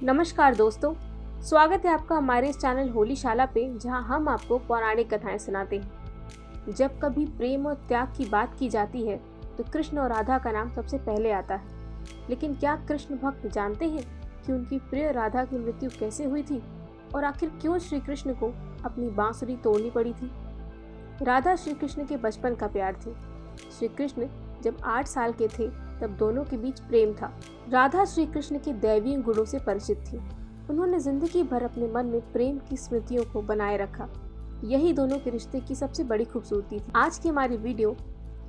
नमस्कार दोस्तों, स्वागत है आपका हमारे इस चैनल होली शाला पे, जहां हम आपको पौराणिक कथाएं सुनाते हैं। जब कभी प्रेम और त्याग की बात की जाती है तो कृष्ण और राधा का नाम सबसे पहले आता है। लेकिन क्या कृष्ण भक्त जानते हैं कि उनकी प्रिय राधा की मृत्यु कैसे हुई थी और आखिर क्यों श्री कृष्ण को अपनी बांसुरी तोड़नी पड़ी थी? राधा श्री कृष्ण के बचपन का प्यार थी। श्री कृष्ण जब 8 साल के थे तब दोनों के बीच प्रेम था। राधा श्री कृष्ण के दैवीय गुणों से परिचित थी। उन्होंने जिंदगी भर अपने मन में प्रेम की स्मृतियों को बनाए रखा। यही दोनों के रिश्ते की सबसे बड़ी खूबसूरती थी। आज की हमारी वीडियो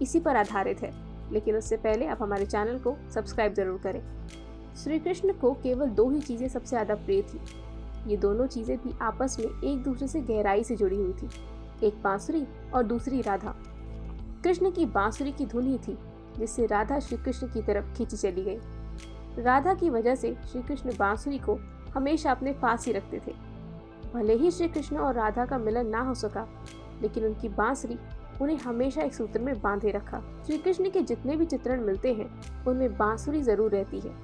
इसी पर आधारित है, लेकिन उससे पहले आप हमारे चैनल को सब्सक्राइब जरूर करें। श्री कृष्ण को केवल 2 ही चीजें सबसे ज्यादा प्रिय थी। ये दोनों चीजें भी आपस में एक दूसरे से गहराई से जुड़ी हुई थी, एक बांसुरी और दूसरी राधा। कृष्ण की बांसुरी की धुन ही थी जिससे राधा श्री कृष्ण की तरफ खींची चली गई। राधा की वजह से श्री कृष्ण बांसुरी को हमेशा अपने पास ही रखते थे। भले ही श्री कृष्ण और राधा का मिलन ना हो सका, लेकिन उनकी बांसुरी उन्हें हमेशा एक सूत्र में बांधे रखा। श्री कृष्ण के जितने भी चित्रण मिलते हैं उनमें बांसुरी जरूर रहती है।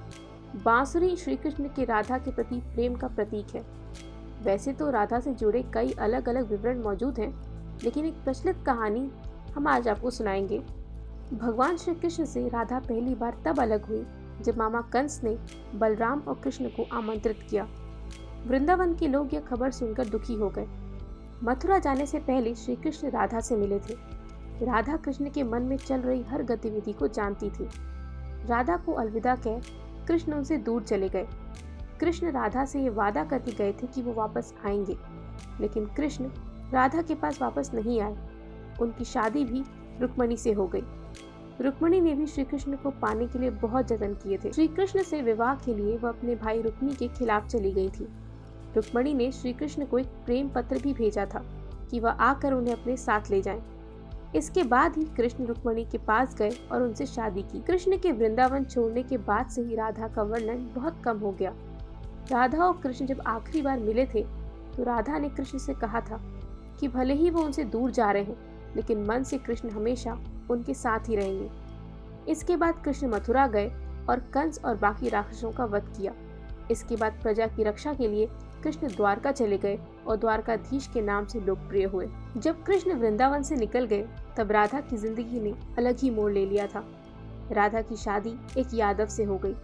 बांसुरी श्री कृष्ण के राधा के प्रति प्रेम का प्रतीक है। वैसे तो राधा से जुड़े कई अलग अलग विवरण मौजूद हैं, लेकिन एक प्रचलित कहानी हम आज आपको सुनाएंगे। भगवान श्री कृष्ण से राधा पहली बार तब अलग हुई जब मामा कंस ने बलराम और कृष्ण को आमंत्रित किया। वृंदावन के लोग यह खबर सुनकर दुखी हो गए। मथुरा जाने से पहले श्री कृष्ण राधा से मिले थे। राधा कृष्ण के मन में चल रही हर गतिविधि को जानती थी। राधा को अलविदा कह कृष्ण उनसे दूर चले गए। कृष्ण राधा से ये वादा करके गए थे कि वो वापस आएंगे, लेकिन कृष्ण राधा के पास वापस नहीं आए। उनकी शादी भी रुक्मणी से हो गई। रुक्मणी ने भी श्री कृष्ण को पाने के लिए बहुत जतन किए थे। श्री कृष्ण से विवाह के लिए वह अपने भाई रुक्मी के खिलाफ चली गई थी। रुक्मणी ने श्री कृष्ण को एक प्रेम पत्र भी भेजा था कि वह आकर उन्हें अपने साथ ले जाएं। इसके बाद ही कृष्ण रुक्मणी के पास गए और उनसे शादी की। कृष्ण के वृंदावन छोड़ने के बाद से ही राधा का वर्णन बहुत कम हो गया। राधा और कृष्ण जब आखिरी बार मिले थे तो राधा ने कृष्ण से कहा था कि भले ही वो उनसे दूर जा रहे हैं, लेकिन मन से कृष्ण हमेशा उनके साथ ही रहेंगे। इसके बाद कृष्ण मथुरा गए और कंस और बाकी राक्षसों का वध किया। इसके बाद प्रजा की रक्षा के लिए कृष्ण द्वारका चले गए और द्वारकाधीश के नाम से लोकप्रिय हुए। जब कृष्ण वृंदावन से निकल गए तब राधा की जिंदगी ने अलग ही मोड़ ले लिया था। राधा की शादी एक यादव से हो गई।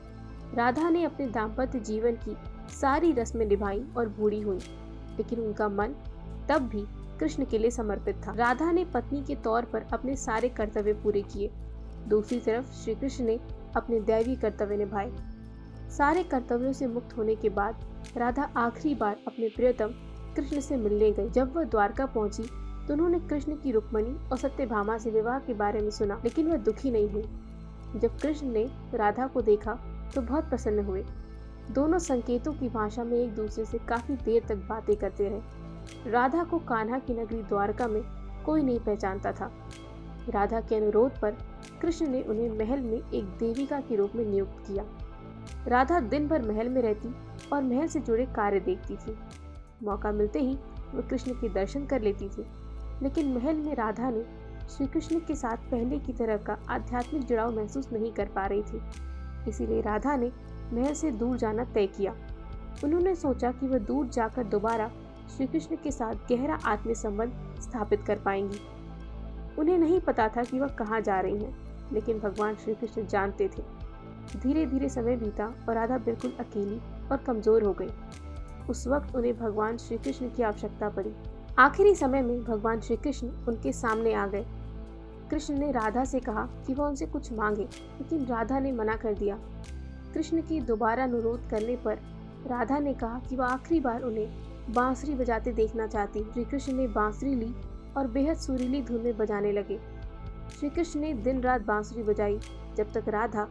राधा ने अपने दाम्पत्य जीवन की सारी रस्में निभाई और बूढ़ी हुई, लेकिन उनका मन तब भी कृष्ण के लिए समर्पित था। राधा ने पत्नी के तौर पर अपने सारे कर्तव्य पूरे किए। दूसरी तरफ श्री कृष्ण ने अपने दैवी कर्तव्य निभाए। सारे कर्तव्यों से मुक्त होने के बाद राधा आखिरी बार अपने प्रियतम कृष्ण से मिलने गई। जब वह द्वारका पहुंची तो उन्होंने कृष्ण की रुक्मणी और सत्यभामा से विवाह के बारे में सुना, लेकिन वह दुखी नहीं हुई। जब कृष्ण ने राधा को देखा तो बहुत प्रसन्न हुए। दोनों संकेतों की भाषा में एक दूसरे से काफी देर तक बातें करते रहे। राधा को कान्हा की नगरी द्वारका में कोई नहीं पहचानता था। राधा के अनुरोध पर कृष्ण ने उन्हें महल में एक देविका के रूप में नियुक्त किया। राधा दिन भर महल में रहती और महल से जुड़े कार्य देखती थी। मौका मिलते ही वह कृष्ण के दर्शन कर लेती थी, लेकिन महल में राधा ने श्री कृष्ण के साथ पहले की तरह का आध्यात्मिक जुड़ाव महसूस नहीं कर पा रही थी। इसीलिए राधा ने महल से दूर जाना तय किया। उन्होंने सोचा कि वह दूर जाकर दोबारा श्री कृष्ण के साथ गहरा आत्मीय संबंध स्थापित कर पाएंगी। उन्हें नहीं पता था कि वह कहाँ जा रही हैं, लेकिन भगवान श्री कृष्ण जानते थे। धीरे धीरे समय बीता और राधा बिल्कुल अकेली और कमजोर हो गई। उस वक्त उन्हें भगवान श्री कृष्ण की आवश्यकता पड़ी। आखिरी समय में भगवान श्री कृष्ण उनके सामने आ गए। कृष्ण ने राधा से कहा कि वह उनसे कुछ मांगे, लेकिन राधा ने मना कर दिया। कृष्ण की दोबारा अनुरोध करने पर राधा ने कहा कि वह आखिरी बार उन्हें बांसुरी बजाते देखना चाहती। श्री कृष्ण ने बांसुरी ली और बेहद सुरीली धुन में बजाने लगे। श्री कृष्ण ने दिन रात बांसुरी बजाई जब तक राधा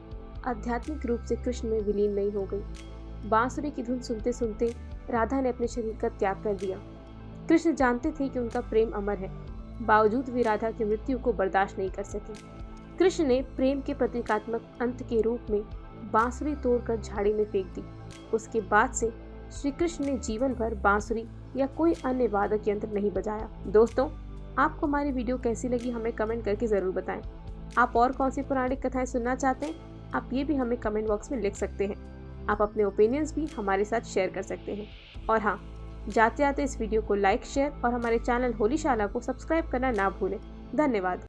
आध्यात्मिक रूप से कृष्ण में विलीन नहीं हो गई। बांसुरी की धुन सुनते सुनते राधा ने अपने शरीर का त्याग कर दिया। कृष्ण जानते थे कि उनका प्रेम अमर है, बावजूद वे राधा की मृत्यु को बर्दाश्त नहीं कर सके। कृष्ण ने प्रेम के प्रतीकात्मक अंत के रूप में बांसुरी तोड़कर झाड़ी में फेंक दी। उसके बाद से श्री कृष्ण ने जीवन भर बांसुरी या कोई अन्य वादक यंत्र नहीं बजाया। दोस्तों, आपको हमारी वीडियो कैसी लगी हमें कमेंट करके जरूर बताएं। आप और कौन सी पौराणिक कथाएं सुनना चाहते हैं, आप ये भी हमें कमेंट बॉक्स में लिख सकते हैं। आप अपने ओपिनियंस भी हमारे साथ शेयर कर सकते हैं। और हाँ, जाते जाते इस वीडियो को लाइक, शेयर और हमारे चैनल होलीशाला को सब्सक्राइब करना ना भूलें। धन्यवाद।